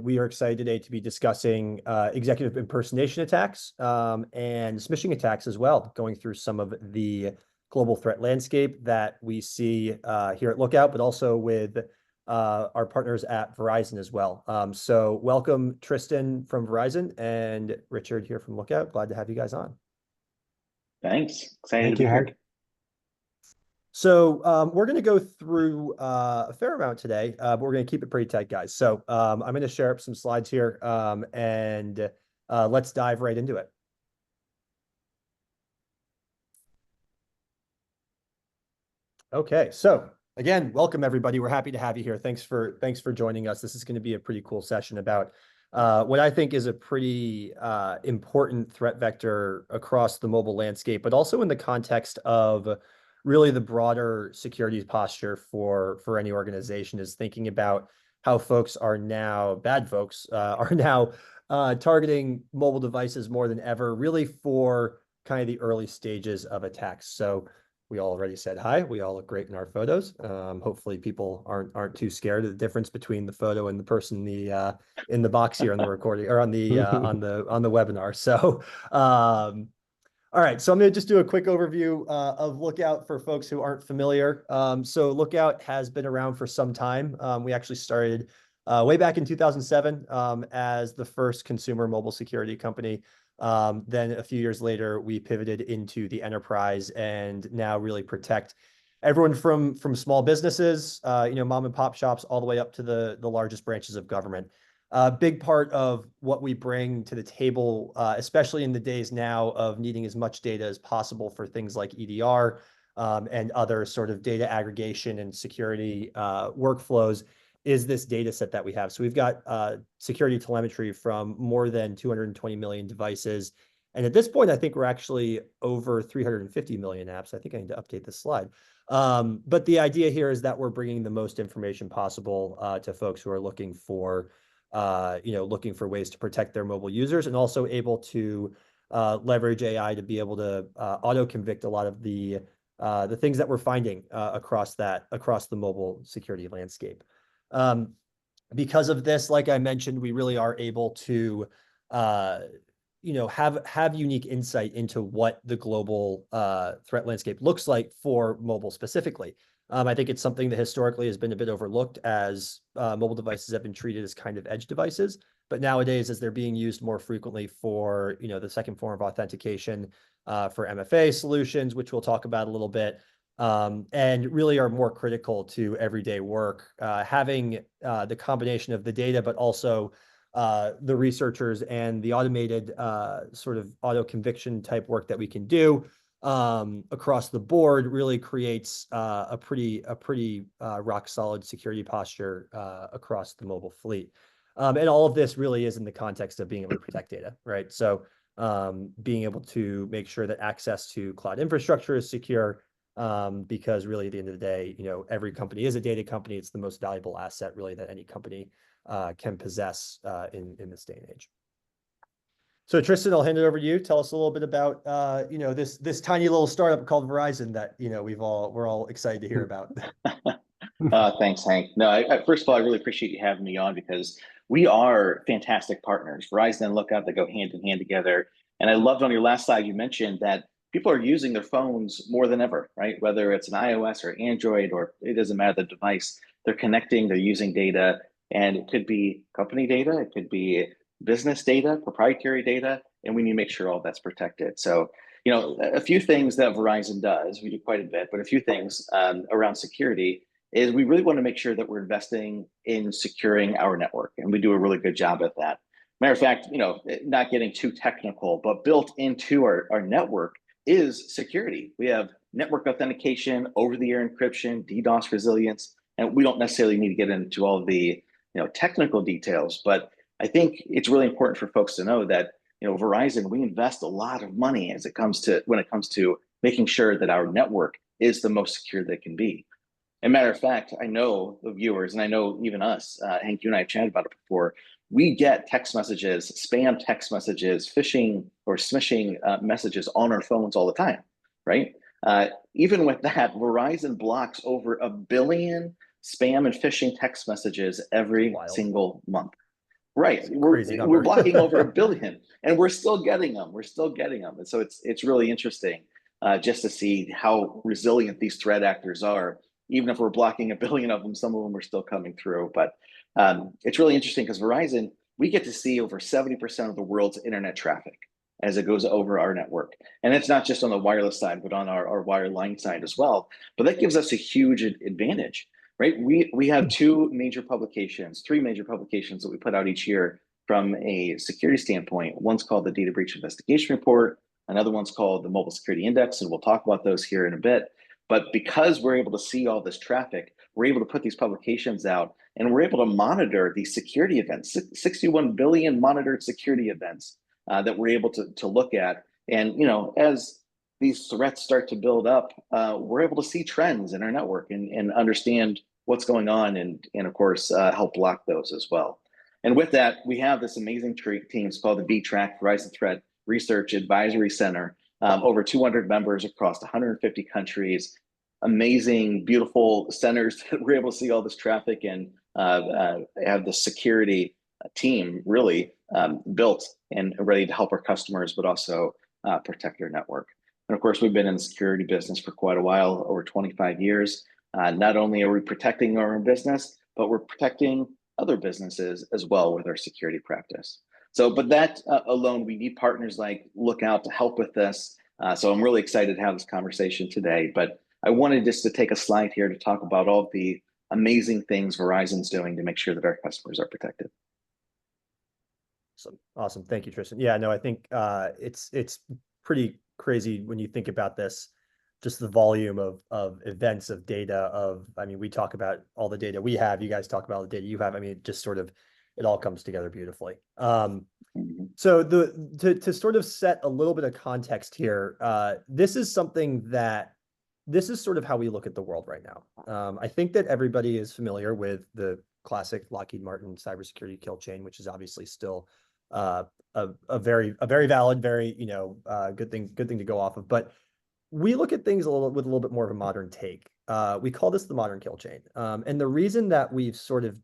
we are excited today to be discussing executive impersonation attacks and smishing attacks as well, going through some of the global threat landscape that we see here at Lookout, but also with our partners at Verizon as well. So welcome, Tristen from Verizon and Richard here from Lookout. Glad to have you guys on. Thanks. Excited Thank to be you, here. Hank. So we're going to go through a fair amount today, but we're going to keep it pretty tight, guys. So I'm going to share up some slides here and let's dive right into it. Okay, so again, welcome everybody. We're happy to have you here. Thanks for joining us. This is going to be a pretty cool session about what I think is a pretty important threat vector across the mobile landscape, but also in the context of really the broader security posture for any organization, is thinking about how folks are now, bad folks are now targeting mobile devices more than ever, really for kind of the early stages of attacks. So we all already said hi. We all look great in our photos. Hopefully people aren't too scared of the difference between the photo and the person in the box here on the recording or on the on the webinar. So all right, so I'm going to just do a quick overview of Lookout for folks who aren't familiar. So Lookout has been around for some time. We actually started way back in 2007 as the first consumer mobile security company. Then a few years later, we pivoted into the enterprise and now really protect everyone from small businesses, mom and pop shops, all the way up to the largest branches of government. A big part of what we bring to the table, especially in the days now of needing as much data as possible for things like EDR and other sort of data aggregation and security workflows, is this data set that we have. So we've got security telemetry from more than 220 million devices. And at this point, I think we're actually over 350 million apps. I think I need to update this slide. But the idea here is that we're bringing the most information possible to folks who are looking for ways to protect their mobile users, and also able to leverage AI to be able to auto-convict a lot of the things that we're finding across the mobile security landscape. Because of this, like I mentioned, we really are able to have unique insight into what the global threat landscape looks like for mobile specifically. I think it's something that historically has been a bit overlooked, as mobile devices have been treated as kind of edge devices. But nowadays, as they're being used more frequently for the second form of authentication for MFA solutions, which we'll talk about a little bit, and really are more critical to everyday work, having the combination of the data, but also the researchers and the automated sort of auto conviction type work that we can do across the board really creates a pretty rock solid security posture across the mobile fleet. And all of this really is in the context of being able to protect data, right? So being able to make sure that access to cloud infrastructure is secure, because really at the end of the day, every company is a data company. It's the most valuable asset really that any company can possess in this day and age. So Tristen, I'll hand it over to you. Tell us a little bit about this tiny little startup called Verizon that we're all excited to hear about. Thanks, Hank. No, first of all, I really appreciate you having me on, because we are fantastic partners. Verizon and Lookout, they go hand in hand together. And I loved on your last slide, you mentioned that people are using their phones more than ever, right? Whether it's an iOS or Android, or it doesn't matter the device, they're connecting, they're using data, and it could be company data, it could be business data, proprietary data, and we need to make sure all that's protected. So, a few things that Verizon does, we do quite a bit, but a few things around security is we really want to make sure that we're investing in securing our network, and we do a really good job at that. Matter of fact, not getting too technical, but built into our network is security. We have network authentication, over-the-air encryption, DDoS resilience, and we don't necessarily need to get into all of the technical details, but I think it's really important for folks to know that Verizon, we invest a lot of money when it comes to making sure that our network is the most secure that it can be. And matter of fact, I know the viewers, and I know even us, Hank, you and I have chatted about it before. We get text messages, spam text messages, phishing or smishing messages on our phones all the time, right? Even with that, Verizon blocks over 1 billion spam and phishing text messages every single month. Right. Crazy We're number. blocking over 1 billion, and we're still getting them. We're still getting them. And so it's really interesting just to see how resilient these threat actors are. Even if we're blocking 1 billion of them, some of them are still coming through. But it's really interesting because Verizon, we get to see over 70% of the world's internet traffic as it goes over our network. And it's not just on the wireless side, but on our wireline side as well. But that gives us a huge advantage, right? We have three major publications that we put out each year from a security standpoint. One's called the Data Breach Investigation Report. Another one's called the Mobile Security Index, and we'll talk about those here in a bit. But because we're able to see all this traffic, we're able to put these publications out, and we're able to monitor these security events, 61 billion monitored security events that we're able to look at. And as these threats start to build up, we're able to see trends in our network and understand what's going on, and of course help block those as well. And with that, we have this amazing team. It's called the VTRAC Verizon Threat Research Advisory Center. Over 200 members across 150 countries. Amazing, beautiful centers that we're able to see all this traffic and have the security team really built and ready to help our customers, but also protect their network. And of course, we've been in the security business for quite a while, over 25 years. Not only are we protecting our own business, but we're protecting other businesses as well with our security practice. So, but that alone, we need partners like Lookout to help with this. So I'm really excited to have this conversation today. But I wanted just to take a slide here to talk about all of the amazing things Verizon's doing to make sure that our customers are protected. Awesome. Thank you, Tristen. Yeah, no, I think it's pretty crazy when you think about this, just the volume of events, of data, I mean, we talk about all the data we have, you guys talk about all the data you have. I mean, it just sort of, it all comes together beautifully. So to sort of set a little bit of context here, this is sort of how we look at the world right now. I think that everybody is familiar with the classic Lockheed Martin cybersecurity kill chain, which is obviously still a very valid, very good thing to go off of. But we look at things with a little bit more of a modern take. We call this the modern kill chain. And the reason that we've sort of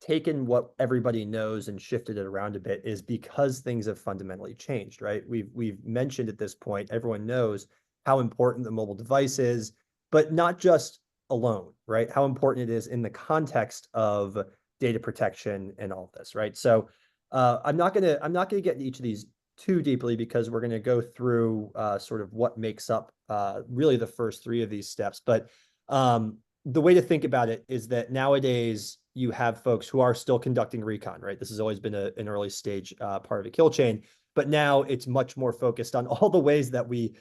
taken what everybody knows and shifted it around a bit is because things have fundamentally changed, right? We've mentioned at this point, everyone knows how important the mobile device is, but not just alone, right? How important it is in the context of data protection and all of this, right? So I'm not gonna get into each of these too deeply because we're gonna go through sort of what makes up really the first three of these steps. But the way to think about it is that nowadays you have folks who are still conducting recon, right? This has always been an early stage part of a kill chain, but now it's much more focused on all the ways that we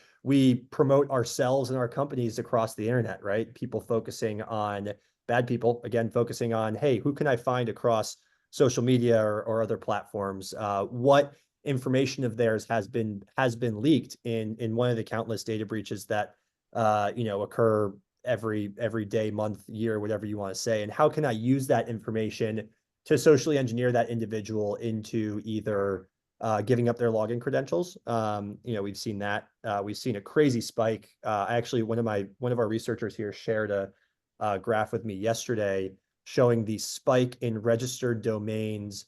promote ourselves and our companies across the internet, right? People focusing on bad people, again, focusing on, hey, who can I find across social media or other platforms? What information of theirs has been leaked in one of the countless data breaches that occur every day, month, year, whatever you want to say, and how can I use that information to socially engineer that individual into either giving up their login credentials. We've seen that. We've seen a crazy spike. Actually, one of our researchers here shared a graph with me yesterday showing the spike in registered domains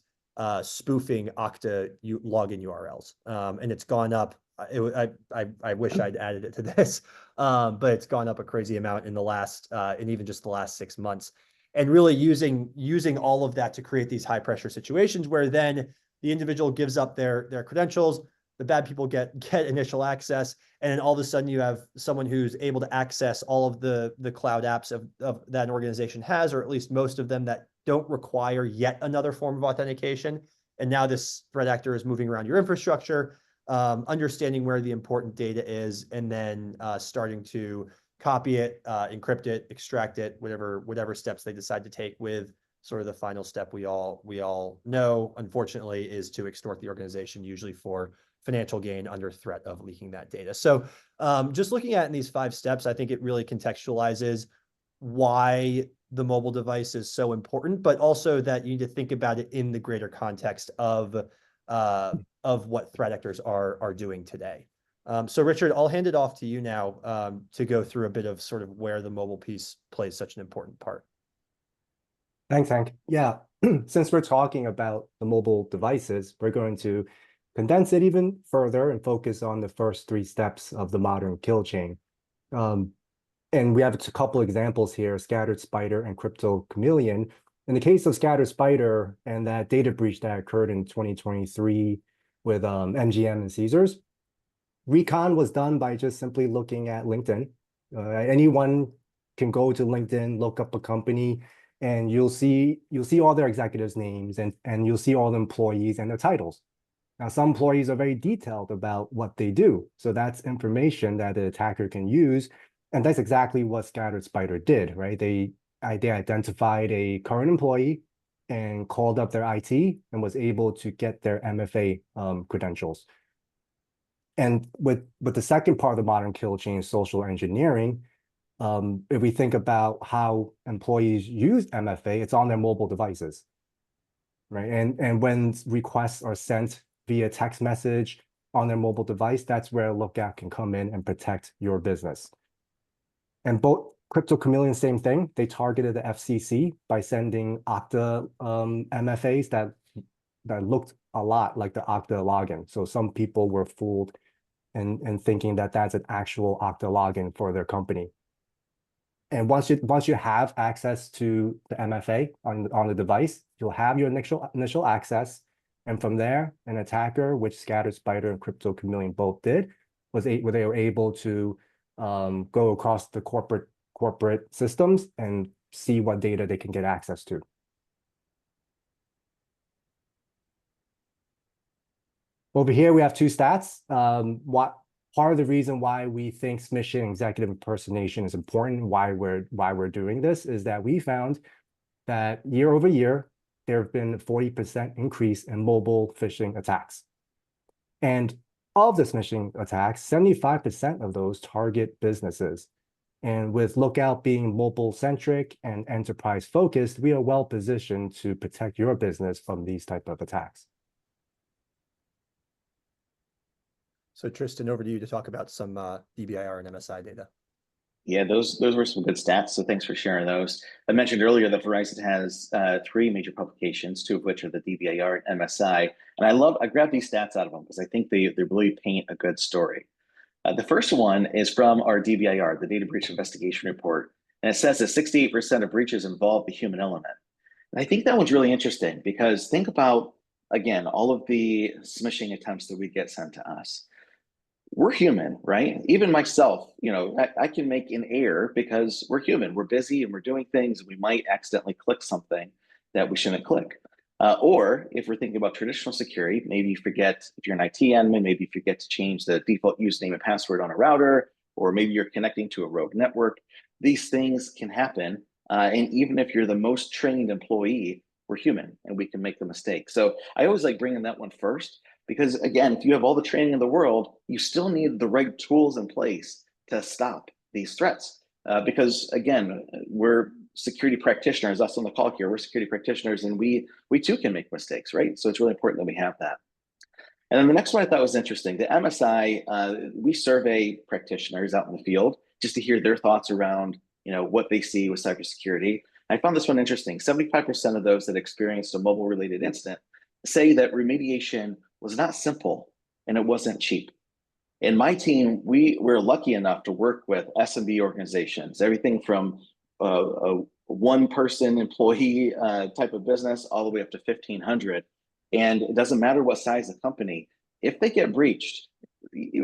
spoofing Okta login URLs, and it's gone up. I wish I'd added it to this, but it's gone up a crazy amount in the last, in even just the last 6 months, and really using all of that to create these high pressure situations where then the individual gives up their credentials, the bad people get initial access, and then all of a sudden you have someone who's able to access all of the cloud apps of that an organization has, or at least most of them that don't require yet another form of authentication. And now this threat actor is moving around your infrastructure, understanding where the important data is, and then starting to copy it, encrypt it, extract it, whatever steps they decide to take, with sort of the final step we all know, unfortunately, is to extort the organization, usually for financial gain under threat of leaking that data. So just looking at it in these 5 steps, I think it really contextualizes why the mobile device is so important, but also that you need to think about it in the greater context of what threat actors are doing today. So Richard, I'll hand it off to you now to go through a bit of sort of where the mobile piece plays such an important part. Thanks, Hank. Yeah, since we're talking about the mobile devices, we're going to condense it even further and focus on the first three steps of the modern kill chain. Um, and we have a couple examples here, Scattered Spider and Crypto Chameleon. In the case of Scattered Spider and that data breach that occurred in 2023 with MGM and Caesars, recon was done by just simply looking at LinkedIn. Anyone can go to LinkedIn, look up a company, and you'll see all their executives' names and you'll see all the employees and their titles. Now, some employees are very detailed about what they do, so that's information that the attacker can use, and that's exactly what Scattered Spider did, right? They identified a current employee and called up their IT and was able to get their MFA credentials. And with the second part of the modern kill chain, social engineering, if we think about how employees use MFA, it's on their mobile devices, right? And when requests are sent via text message on their mobile device, that's where Lookout can come in and protect your business. And both Crypto Chameleon, same thing. They targeted the FCC by sending Okta MFAs that looked a lot like the Okta login. So some people were fooled and thinking that that's an actual Okta login for their company. And once you have access to the MFA on the device, you'll have your initial access. And from there, an attacker, which Scattered Spider and Crypto Chameleon both did, they were able to go across the corporate systems and see what data they can get access to. Over here, we have two stats. Part of the reason why we think smishing executive impersonation is important, why we're doing this, is that we found that year over year, there have been a 40% increase in mobile phishing attacks. And of the smishing attacks, 75% of those target businesses. And with Lookout being mobile-centric and enterprise-focused, we are well positioned to protect your business from these type of attacks. So Tristen, over to you to talk about some DBIR and MSI data. Yeah, those were some good stats. So thanks for sharing those. I mentioned earlier that Verizon has three major publications, two of which are the DBIR and MSI. And I grabbed these stats out of them because I think they really paint a good story. The first one is from our DBIR, the Data Breach Investigation Report. And it says that 68% of breaches involve the human element. And I think that one's really interesting because think about, again, all of the smishing attempts that we get sent to us. We're human, right? Even myself, I can make an error because we're human. We're busy and we're doing things. We might accidentally click something that we shouldn't click. Or if we're thinking about traditional security, maybe you forget, if you're an IT admin, maybe you forget to change the default username and password on a router, or maybe you're connecting to a rogue network. These things can happen. And even if you're the most trained employee, we're human and we can make the mistake. So I always like bringing that one first. Because again, if you have all the training in the world, you still need the right tools in place to stop these threats. Because again, we're security practitioners, us on the call here, we're security practitioners, and we too can make mistakes, right? So it's really important that we have that. And then the next one I thought was interesting. The MSI, we survey practitioners out in the field just to hear their thoughts around, what they see with cybersecurity. I found this one interesting. 75% of those that experienced a mobile-related incident say that remediation was not simple and it wasn't cheap. In my team, we're lucky enough to work with SMB organizations, everything from a one-person employee type of business all the way up to 1,500. And it doesn't matter what size the company, if they get breached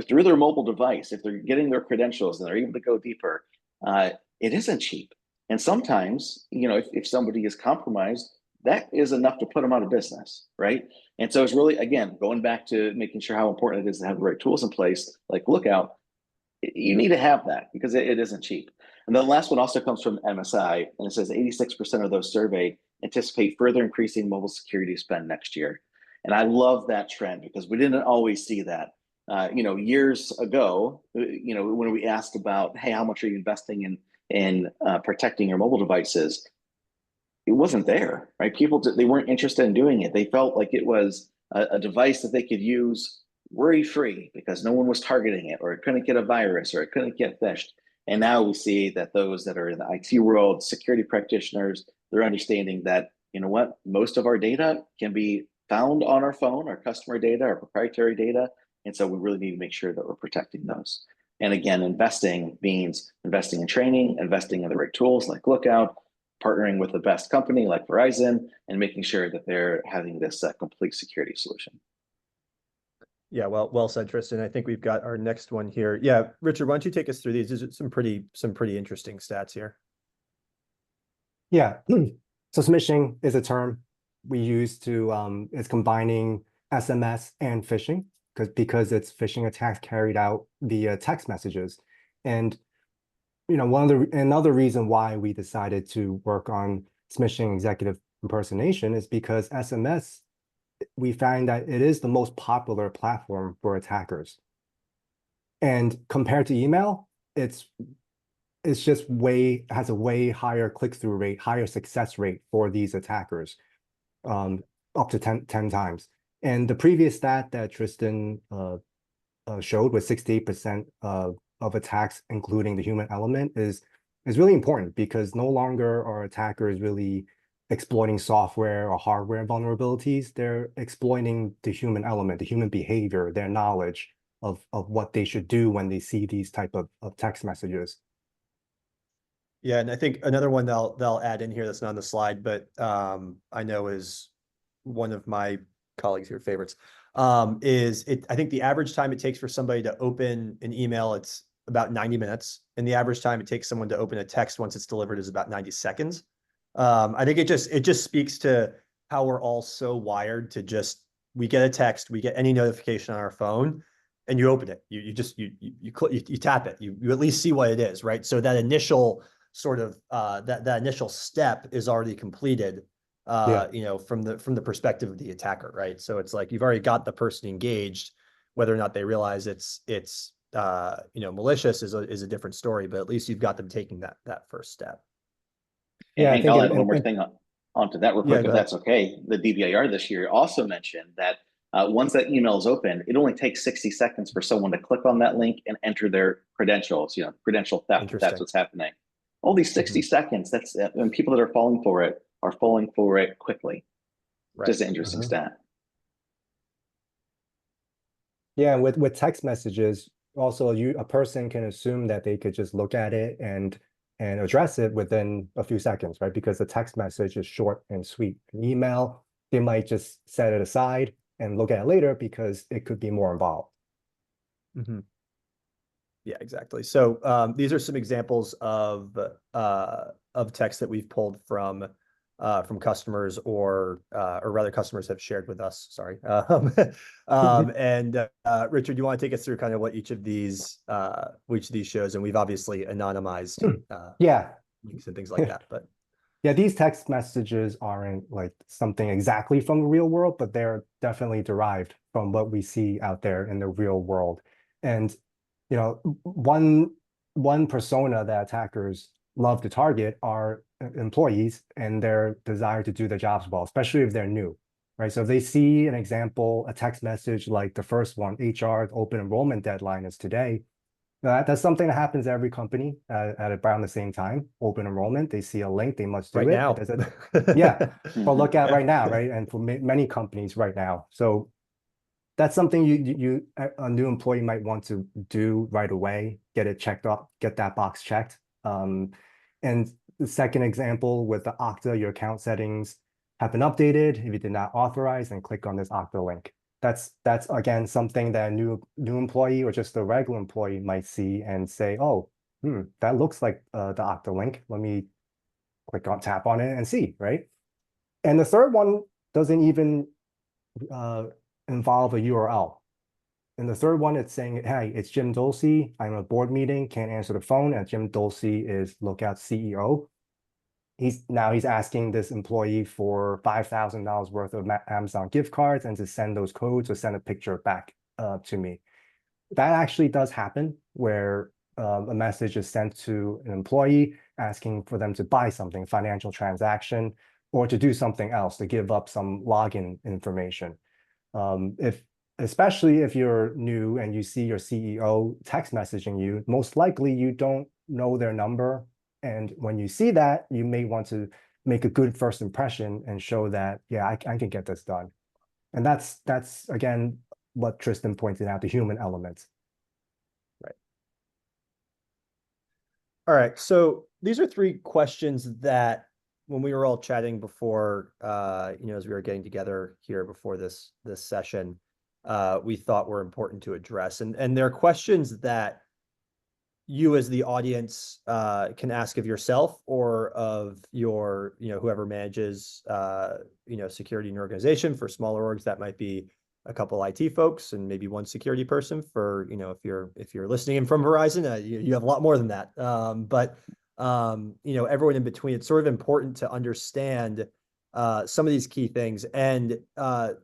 through their mobile device, if they're getting their credentials and they're able to go deeper, it isn't cheap. And sometimes, if somebody is compromised, that is enough to put them out of business, right? And so it's really, again, going back to making sure how important it is to have the right tools in place, like Lookout, you need to have that because it isn't cheap. And then the last one also comes from MSI, and it says 86% of those surveyed anticipate further increasing mobile security spend next year. And I love that trend because we didn't always see that. Years ago, when we asked about, hey, how much are you investing in protecting your mobile devices? It wasn't there, right? People, they weren't interested in doing it. They felt like it was a device that they could use worry-free because no one was targeting it, or it couldn't get a virus, or it couldn't get phished. And now we see that those that are in the IT world, security practitioners, they're understanding that, you know what, most of our data can be found on our phone, our customer data, our proprietary data. And so we really need to make sure that we're protecting those. And again, investing means investing in training, investing in the right tools like Lookout, partnering with the best company like Verizon, and making sure that they're having this complete security solution. Yeah, well said, Tristen. I think we've got our next one here. Yeah, Richard, why don't you take us through these? These are some pretty interesting stats here. Yeah. So smishing is a term we use to it's combining SMS and phishing because it's phishing attacks carried out via text messages. And you know, another reason why we decided to work on smishing executive impersonation is because SMS, we find that it is the most popular platform for attackers. And compared to email, it's just has a way higher click-through rate, higher success rate for these attackers, up to 10 times. And the previous stat that Tristen showed was 68% of attacks, including the human element, is really important because no longer are attackers really exploiting software or hardware vulnerabilities. They're exploiting the human element, the human behavior, their knowledge of what they should do when they see these type of text messages. Yeah, and I think another one they'll add in here that's not on the slide, but I know is one of my colleagues here favorites. I think the average time it takes for somebody to open an email, it's about 90 minutes, and the average time it takes someone to open a text once it's delivered is about 90 seconds. I think it just speaks to how we're all so wired to we get a text, we get any notification on our phone, and you open it. You tap it. You at least see what it is, right? So that initial sort of that initial step is already completed, you know, from the perspective of the attacker, right? So it's like you've already got the person engaged. Whether or not they realize it's you know, malicious is a different story, but at least you've got them taking that first step. Yeah, I Hank, think I'll add one more thing onto that real quick, if Yeah, that's okay. The DBIR this year also mentioned that once that email is open, it only takes 60 seconds for someone to click on that link and enter their credentials, you know, credential theft, if that's what's happening. Only 60 seconds. That's and people that are falling for it quickly. Right. Just an interesting stat. Yeah, with text messages, also a person can assume that they could just look at it and address it within a few seconds, right? Because the text message is short and sweet. An email, they might just set it aside and look at it later because it could be more involved. Yeah, exactly. So these are some examples of text that we've pulled from customers or rather customers have shared with us. Sorry. And Richard, you want to take us through kind of what each of these shows, and we've obviously anonymized Yeah. links and things like that, but yeah, these text messages aren't like something exactly from the real world, but they're definitely derived from what we see out there in the real world. And you know, one persona that attackers love to target are employees and their desire to do their jobs well, especially if they're new, right? So if they see an example, a text message like the first one, HR open enrollment deadline is today. That's something that happens at every company at around the same time. Open enrollment, they see a link, they must do right it. now. Yeah, well, look at right now, right? And for many companies right now. So that's something a new employee might want to do right away, get it checked off, get that box checked. And the second example with the Okta, your account settings have been updated. If you did not authorize, then click on this Okta link. That's again something that a new employee or just a regular employee might see and say, oh, that looks like the Okta link. Let me tap on it and see, right? And the third one doesn't even involve a URL. In the third one, it's saying, hey, it's Jim Dulce. I'm in a board meeting, can't answer the phone. And Jim Dulce is Lookout CEO. He's asking this employee for $5,000 worth of Amazon gift cards and to send those codes or send a picture back to me. That actually does happen where a message is sent to an employee asking for them to buy something, financial transaction, or to do something else, to give up some login information. Especially if you're new and you see your CEO text messaging you, most likely you don't know their number. And when you see that, you may want to make a good first impression and show that, yeah, I can get this done. And that's again what Tristen pointed out, the human element. Right. All right. So these are three questions that when we were all chatting before, as we were getting together here before this session, we thought were important to address. And they're questions that you as the audience can ask of yourself or of your, whoever manages, security in your organization. For smaller orgs, that might be a couple IT folks and maybe one security person. For, if you're listening in from Verizon, you have a lot more than that. But everyone in between, it's sort of important to understand some of these key things. And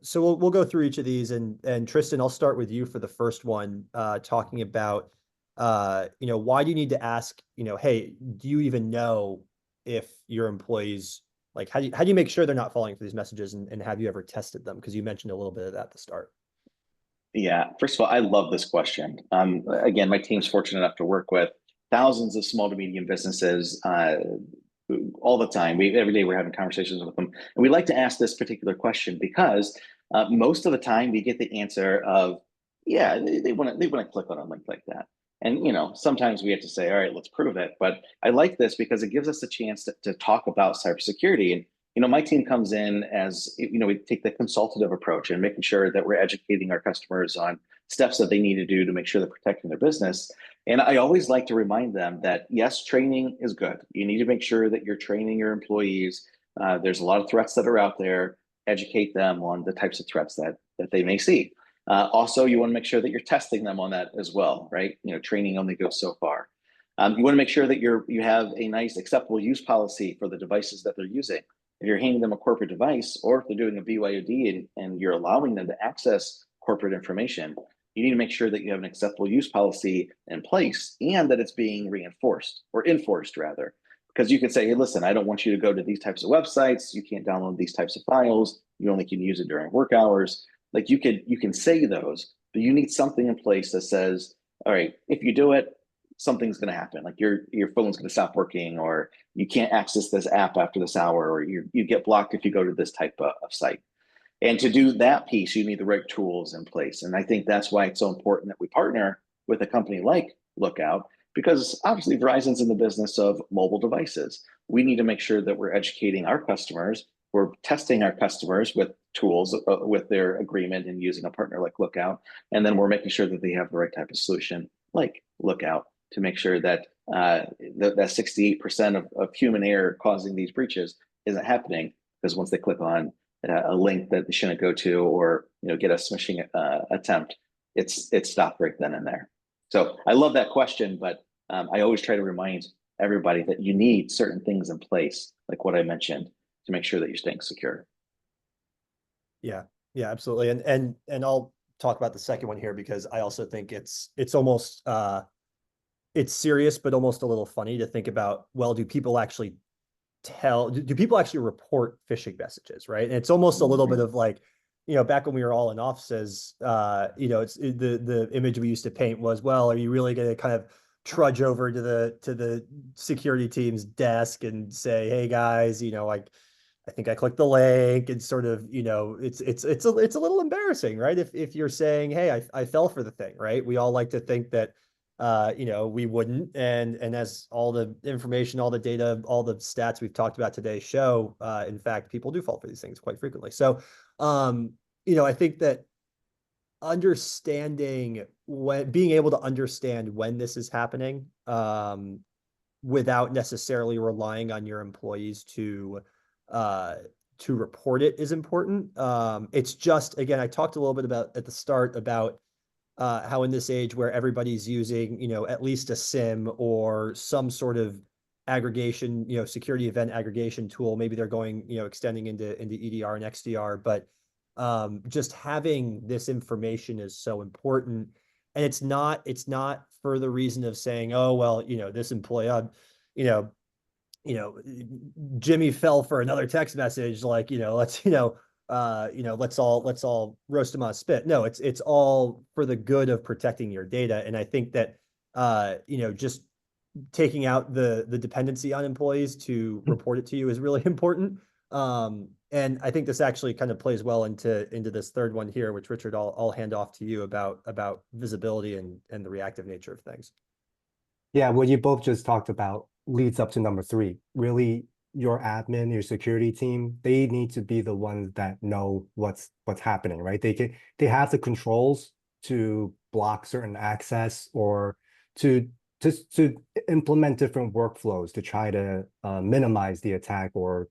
so we'll go through each of these. And Tristen, I'll start with you for the first one, talking about why do you need to ask, hey, do you even know if your employees, like, how do you make sure they're not falling for these messages, and have you ever tested them? Because you mentioned a little bit of that at the start. Yeah, first of all, I love this question. Again, my team's fortunate enough to work with thousands of small to medium businesses all the time. Every day we're having conversations with them, and we like to ask this particular question because most of the time we get the answer of, yeah, they want to click on a link like that. And sometimes we have to say, all right, let's prove it. But I like this because it gives us a chance to talk about cybersecurity. And my team comes in as, we take the consultative approach and making sure that we're educating our customers on steps that they need to do to make sure they're protecting their business. And I always like to remind them that, yes, training is good. You need to make sure that you're training your employees. There's a lot of threats that are out there. Educate them on the types of threats that they may see. Also, you want to make sure that you're testing them on that as well, right? Training only goes so far. You want to make sure that you have a nice acceptable use policy for the devices that they're using. If you're handing them a corporate device, or if they're doing a BYOD and you're allowing them to access corporate information, you need to make sure that you have an acceptable use policy in place and that it's being reinforced, or enforced rather. Because you could say, hey, listen, I don't want you to go to these types of websites. You can't download these types of files. You only can use it during work hours. Like you can say those, but you need something in place that says, all right, if you do it, something's going to happen. Like your phone's going to stop working, or you can't access this app after this hour, or you get blocked if you go to this type of site. And to do that piece, you need the right tools in place. And I think that's why it's so important that we partner with a company like Lookout, because obviously Verizon's in the business of mobile devices. We need to make sure that we're educating our customers. We're testing our customers with tools, with their agreement and using a partner like Lookout. And then we're making sure that they have the right type of solution like Lookout to make sure that that 68% of human error causing these breaches isn't happening, because once they click on a link that they shouldn't go to, or get a smishing attempt, it's stopped right then and there. So I love that question, but I always try to remind everybody that you need certain things in place, like what I mentioned, to make sure that you're staying secure. Yeah, absolutely. And I'll talk about the second one here, because I also think it's almost it's serious, but almost a little funny to think about, well, do people actually report phishing messages, right? And it's almost a little bit of like, back when we were all in offices, it's the image we used to paint was, well, are you really going to kind of trudge over to the security team's desk and say, hey guys, I think I clicked the link, and sort of, it's a little embarrassing, right? If you're saying, hey, I fell for the thing, right? We all like to think that we wouldn't. And as all the information, all the data, all the stats we've talked about today show, in fact, people do fall for these things quite frequently. So, I think that being able to understand when this is happening, without necessarily relying on your employees to report it is important. It's just, again, I talked a little bit about at the start about how in this age where everybody's using, at least a SIM or some sort of aggregation, security event aggregation tool, maybe they're going, extending into EDR and XDR, but just having this information is so important. And it's not for the reason of saying, oh, well, this employee, Jimmy fell for another text message, like, let's all roast him on a spit. No, it's all for the good of protecting your data. And I think that, just taking out the dependency on employees to report it to you is really important. And I think this actually kind of plays well into this third one here, which Richard, I'll hand off to you about visibility and the reactive nature of things. Yeah, what you both just talked about leads up to number three. Really, your admin, your security team, they need to be the ones that know what's happening, right? They have the controls to block certain access or to to implement different workflows to try to minimize the attack or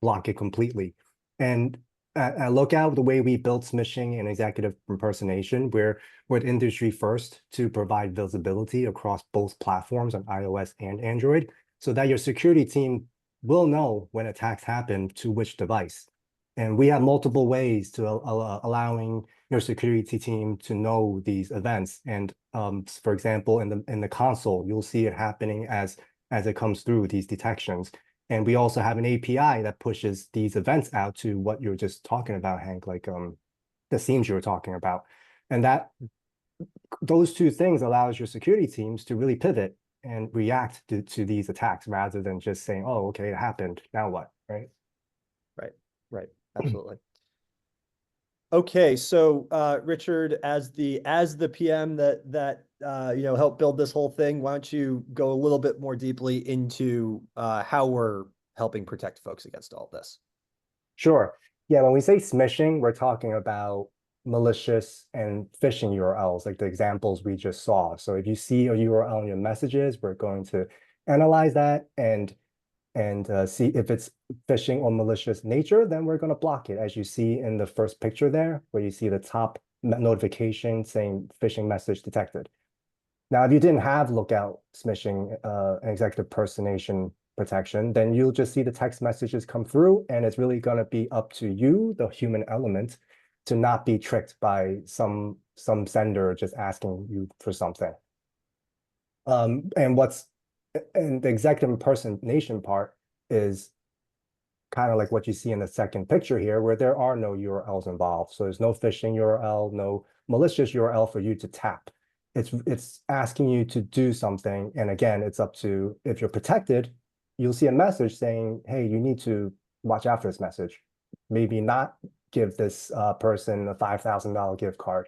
block it completely. And at Lookout, the way we built smishing and executive impersonation, we're industry first to provide visibility across both platforms on iOS and Android, so that your security team will know when attacks happen to which device. And we have multiple ways to allowing your security team to know these events. And for example, in the console, you'll see it happening as it comes through these detections. And we also have an API that pushes these events out to what you're just talking about, Hank, like the themes you were talking about. And those two things allows your security teams to really pivot and react to these attacks rather than just saying, oh, okay, it happened, now what, right? Right, absolutely. Okay, so Richard, as the PM that helped build this whole thing, why don't you go a little bit more deeply into how we're helping protect folks against all this? Sure. Yeah, when we say smishing, we're talking about malicious and phishing URLs, like the examples we just saw. So if you see a URL in your messages, we're going to analyze that and see if it's phishing or malicious nature, then we're going to block it. As you see in the first picture there, where you see the top notification saying phishing message detected. Now, if you didn't have Lookout smishing and executive impersonation protection, then you'll just see the text messages come through, and it's really going to be up to you, the human element, to not be tricked by some sender just asking you for something. And the executive impersonation part is kind of like what you see in the second picture here, where there are no URLs involved. So there's no phishing URL, no malicious URL for you to tap. It's asking you to do something. And again, it's up to, if you're protected, you'll see a message saying, hey, you need to watch out for this message. Maybe not give this person a $5,000 gift card.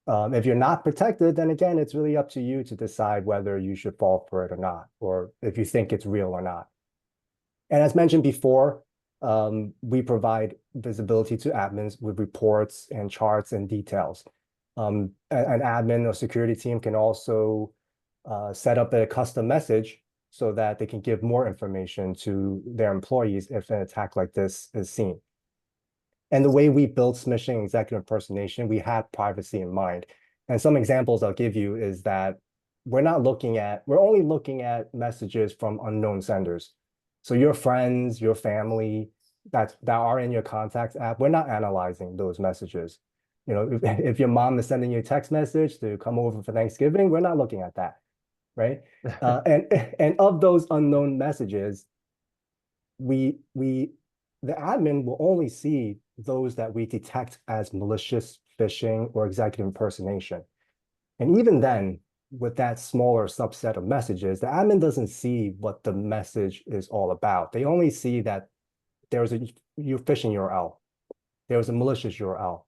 If you're not protected, then again, it's really up to you to decide whether you should fall for it or not, or if you think it's real or not. And as mentioned before, we provide visibility to admins with reports and charts and details. An admin or security team can also set up a custom message so that they can give more information to their employees if an attack like this is seen. And the way we build smishing executive impersonation, we had privacy in mind. And some examples I'll give you is that we're only looking at messages from unknown senders. So your friends, your family that are in your contacts app, we're not analyzing those messages. If your mom is sending you a text message to come over for Thanksgiving, we're not looking at that, right? And of those unknown messages, the admin will only see those that we detect as malicious phishing or executive impersonation. And even then, with that smaller subset of messages, the admin doesn't see what the message is all about. They only see that there's a phishing URL, there's a malicious URL,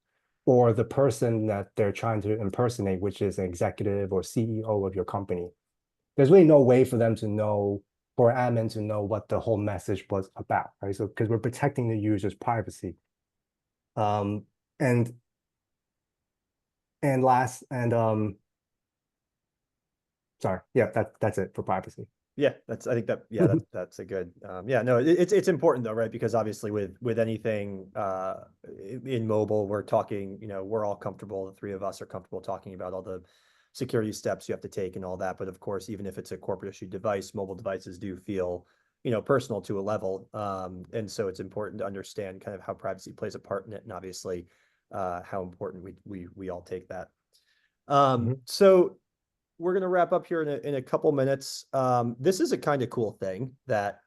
or the person that they're trying to impersonate, which is an executive or CEO of your company. There's really no way for them to know, for admin to know what the whole message was about, right? So because we're protecting the user's privacy. And last, sorry, yeah, that's it for privacy. Yeah, I think that's a good, no, it's important though, right? Because obviously with anything in mobile, we're talking, we're all comfortable, the three of us are comfortable talking about all the security steps you have to take and all that. But of course, even if it's a corporate issued device, mobile devices do feel, personal to a level. And so it's important to understand kind of how privacy plays a part in it, and obviously how important we all take that. So we're going to wrap up here in a couple minutes. This is a kind of cool thing that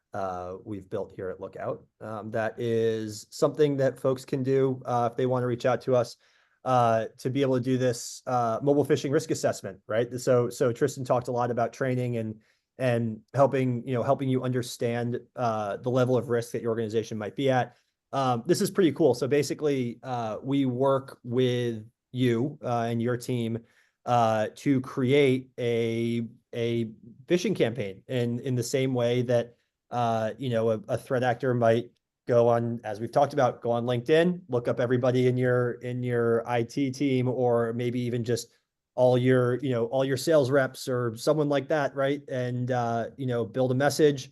we've built here at Lookout. That is something that folks can do if they want to reach out to us to be able to do this mobile phishing risk assessment, right? So Tristen talked a lot about training and helping you understand the level of risk that your organization might be at. This is pretty cool. So basically, we work with you and your team to create a phishing campaign in the same way that a threat actor might go on, as we've talked about, go on LinkedIn, look up everybody in your IT team, or maybe even just all your sales reps or someone like that, right? And build a message.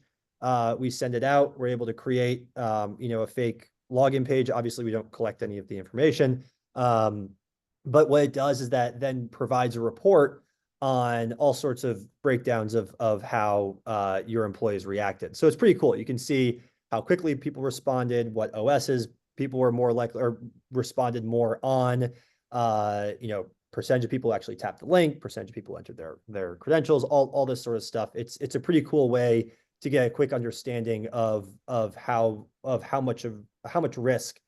We send it out. We're able to create a fake login page. Obviously, we don't collect any of the information. But what it does is that then provides a report on all sorts of breakdowns of how your employees reacted. So it's pretty cool. You can see how quickly people responded, what OSs people were more likely or responded more on, percentage of people actually tapped the link, percentage of people entered their credentials, all this sort of stuff. It's a pretty cool way to get a quick understanding of how much risk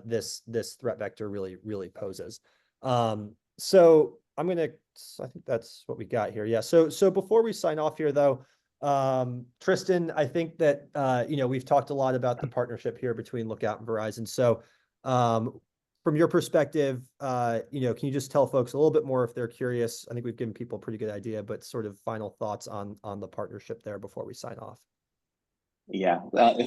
this threat vector really poses. So I think that's what we got here. Yeah. So before we sign off here, though, Tristen, I think that we've talked a lot about the partnership here between Lookout and Verizon. So from your perspective, can you just tell folks a little bit more if they're curious? I think we've given people a pretty good idea, but sort of final thoughts on the partnership there before we sign off. Yeah.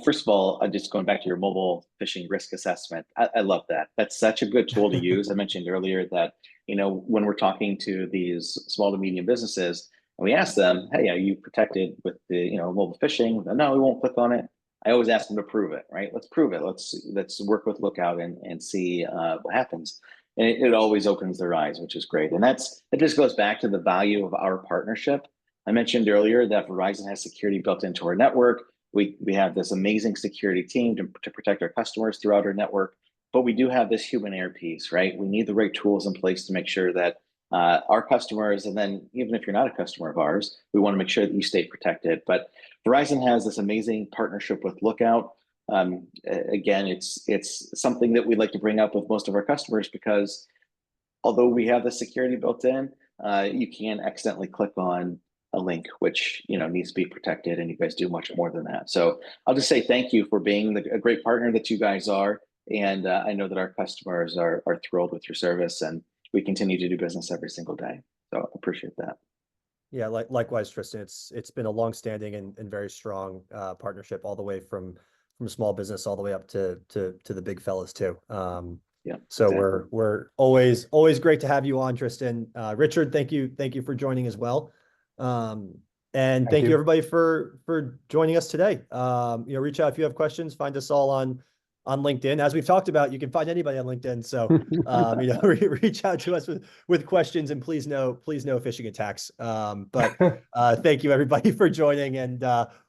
First of all, just going back to your mobile phishing risk assessment, I love that. That's such a good tool to use. I mentioned earlier that, when we're talking to these small to medium businesses and we ask them, hey, are you protected with the, mobile phishing? No, we won't click on it. I always ask them to prove it, right? Let's prove it. Let's work with Lookout and see what happens. And it always opens their eyes, which is great. And it just goes back to the value of our partnership. I mentioned earlier that Verizon has security built into our network. We have this amazing security team to protect our customers throughout our network, but we do have this human error piece, right? We need the right tools in place to make sure that our customers, and then even if you're not a customer of ours, we want to make sure that you stay protected. But Verizon has this amazing partnership with Lookout. Again, it's something that we like to bring up with most of our customers because although we have the security built in, you can accidentally click on a link, which needs to be protected, and you guys do much more than that. So I'll just say thank you for being a great partner that you guys are, and I know that our customers are thrilled with your service, and we continue to do business every single day. So I appreciate that. Yeah, likewise, Tristen. It's been a long-standing and very strong partnership, all the way from small business all the way up to the big fellas too. Yeah. So exactly. we're always great to have you on, Tristen. Richard, thank you for joining as well. And thank you everybody for joining us today. Reach out if you have questions. Find us all on LinkedIn. As we've talked about, you can find anybody on LinkedIn. So reach out to us with questions, and please no phishing attacks. But thank you everybody for joining, and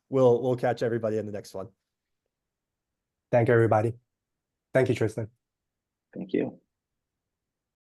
we'll catch everybody in the next one. Thank you, everybody. Thank you, Tristen. Thank you.